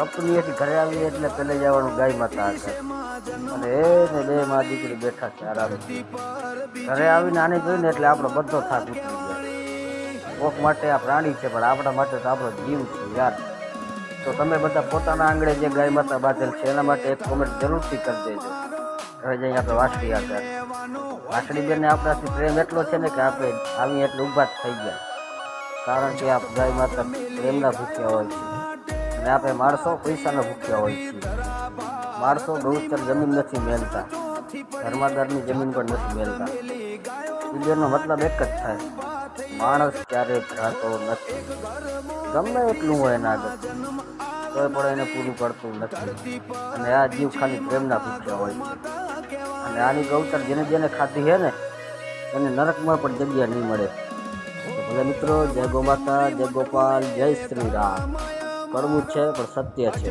સપનીએથી ઘરે આવીએ એટલે પહેલે જવાનું ગાય માતા આગળ અને એને બે માં દીકરી બેઠા છે આરામથી. ઘરે આવીને આને જોઈને એટલે આપણો બધો થાક ઉતરી જાય. કોક માટે આ પ્રાણી છે પણ આપણા માટે તો આપણો જીવ છે યાર. તો તમે બધા પોતાના આંગણે જે ગાય માતા બાંધેલ છે એના માટે એક કોમેન્ટ જરૂરથી કરી દેજો. હવે જઈએ આપણે વાસળી આગળ. વાસળી બેનને આપણાથી પ્રેમ એટલો છે ને કે આપણે આવી એટલે ઊભા જ થઈ ગયા. કારણ કે આ ગાય માતા પ્રેમના ભૂખ્યા હોય છે અને આપણે માણસો પૈસાના ભૂખ્યા હોય છે. માણસો ગૌચર જમીન નથી મેળતા, ધર્માદારની જમીન પણ નથી મેળતા. બેનો મતલબ એક જ થાય, માણસ ક્યારેય ભરાતો નથી. ગમે એટલું હોય એના આગળ તોય પણ એને પૂરું પડતું નથી. અને આ જીવ ખાલી પ્રેમના ભૂખ્યા હોય છે. અને આની ગૌચર જેને જેને ખાધી છે ને એને નરકમાં પણ જગ્યા નહીં મળે. ભલે મિત્રો, જય ગો માતા, જય ગોપાલ, જય શ્રી રામ. કરવું છે પણ સત્ય છે.